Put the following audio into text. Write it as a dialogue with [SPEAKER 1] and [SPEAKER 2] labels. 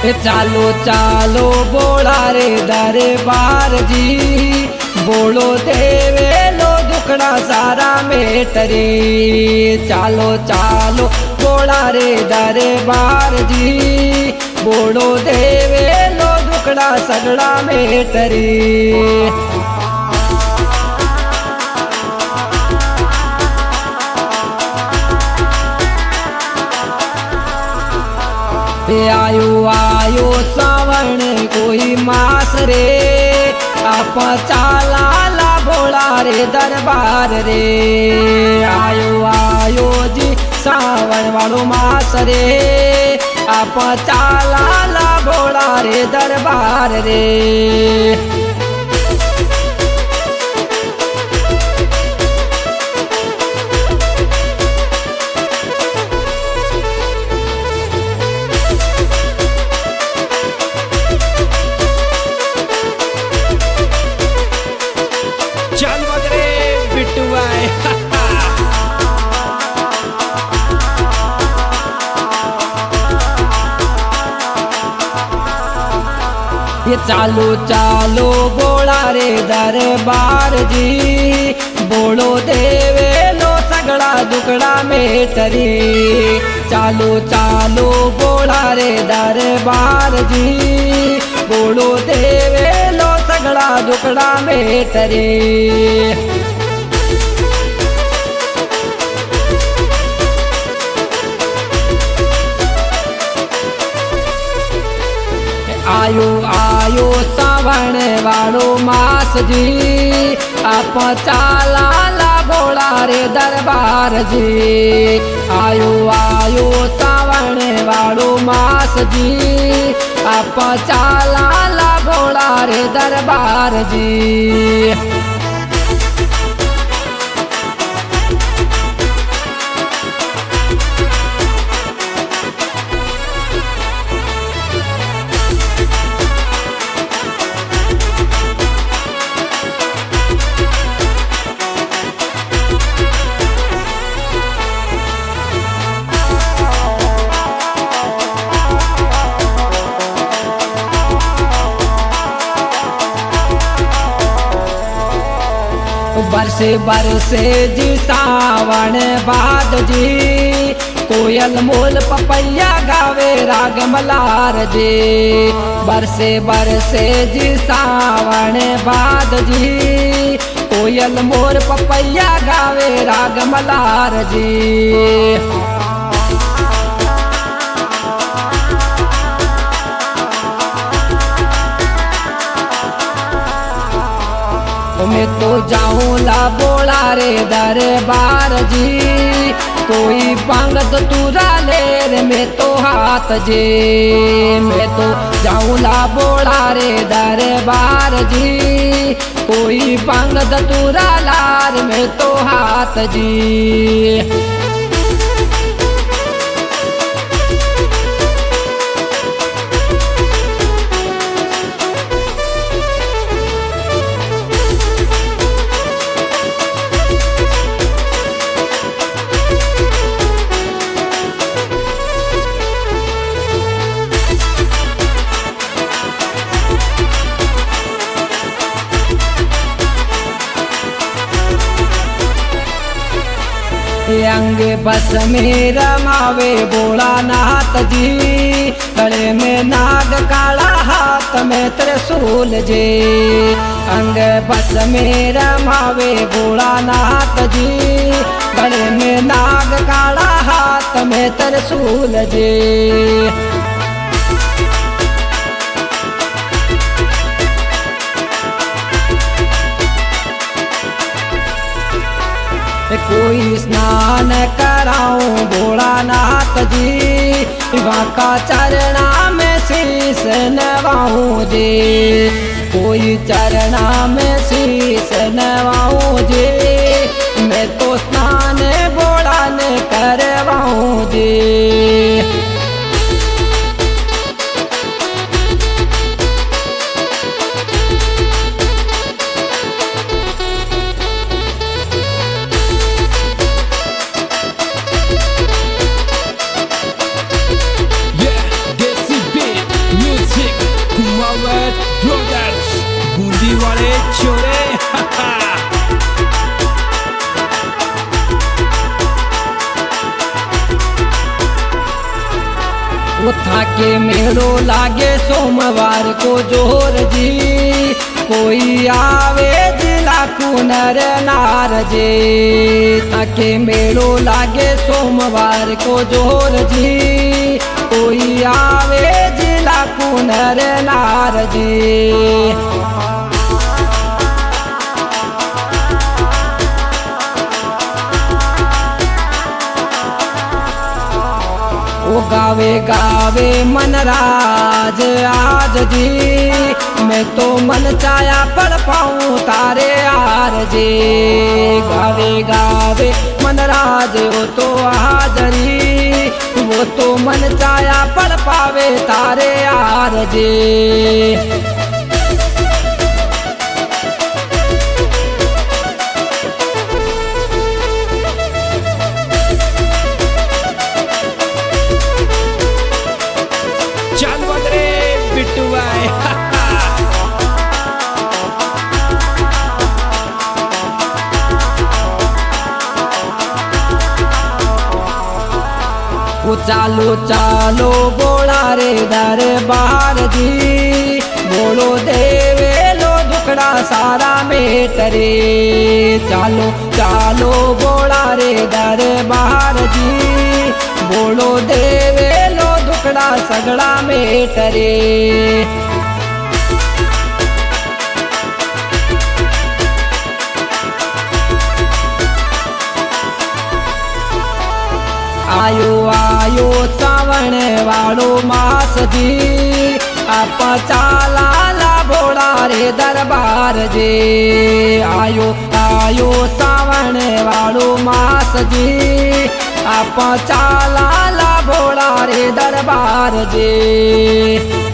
[SPEAKER 1] चालो चालो बोला रे दरबार जी, बोलो देवे लो दुखड़ा सारा मेटरे। चालो चालो बोला रे दरबार जी, बोलो देवे लो दुखड़ा सगड़ा मेटरे। आयो आयो सावण कोई मास रे, आप चाला ला बोला रे दरबार रे। आयो आयो जी सावण वालो मास रे, आप चाला ला बोला रे दरबार रे। ये चालो चालो बोला रे दरबार जी, बोलो देवे लो सगड़ा दुकड़ा मेटरी। चालो चालो बोला रे दरबार जी, बोलो देवे लो सगड़ा दुकड़ा मेटरी। आयो आयो सावण वालो मास जी, आप चाला ला बोला रे दरबार जी। आयो आयो सावण वालो मास जी, आप चाला ला बोला रे दरबार जी। बरसे बरसे जी सावण बाद जी, कोयल मोल पपैया गावे राग मलार जी। बरसे बरसे जी सावण बाद जी, कोयल मोर पपैया गावे राग मलार जी। मैं तो जाऊँ ला बोला रे दरबार जी, कोई पंगत तुरा ले रे मैं तो हाथ जे। मैं तो जाऊँ ला बोला रे दरबार जी, कोई पंगत तुरा लार मैं तो हाथ जी। अंग बस में रमावे बोला नाथ जी, गले में नाग काला हाथ में त्रिशूल जे। अंग बस में रमावे बोला नाथ जी, गले में नाग काला हाथ में त्रिशूल जे। कोई स्नान कराऊं भोलानाथ जी, वहाँ का चरणा में शीश नवाऊं जी। कोई चरणा में शीश नवाऊं जी, मैं तो स्नान भोला ने करवाऊं जी। उठा के मेलो लागे सोमवार को जोर जी, कोई आवे जिला कुनर नार जी। ताके मेलो लागे सोमवार को जोर जी, कोई आवे जिला कुनर नार जी। वो गावे गावे मनराज आज जी, मैं तो मन चाया पढ़ पाऊँ तारे यार जी। गावे गावे मनराज वो तो हाजरी, वो तो मन चाया पढ़ पावे तारे यार जी। वो चालो चालो बोला रे दरबार जी, बोलो देवे लो दुखड़ा सारा मेटरे। चालो चालो बोला रे दरबार जी, बोलो देवे लो दुखड़ा सगड़ा मेटरे। आयो आयो सावण वालो मास जी, आप चाला ला भोला रे दरबार जी। आयो आयो सावण वालो मास जी, आप चाला ला भोला रे दरबार जी।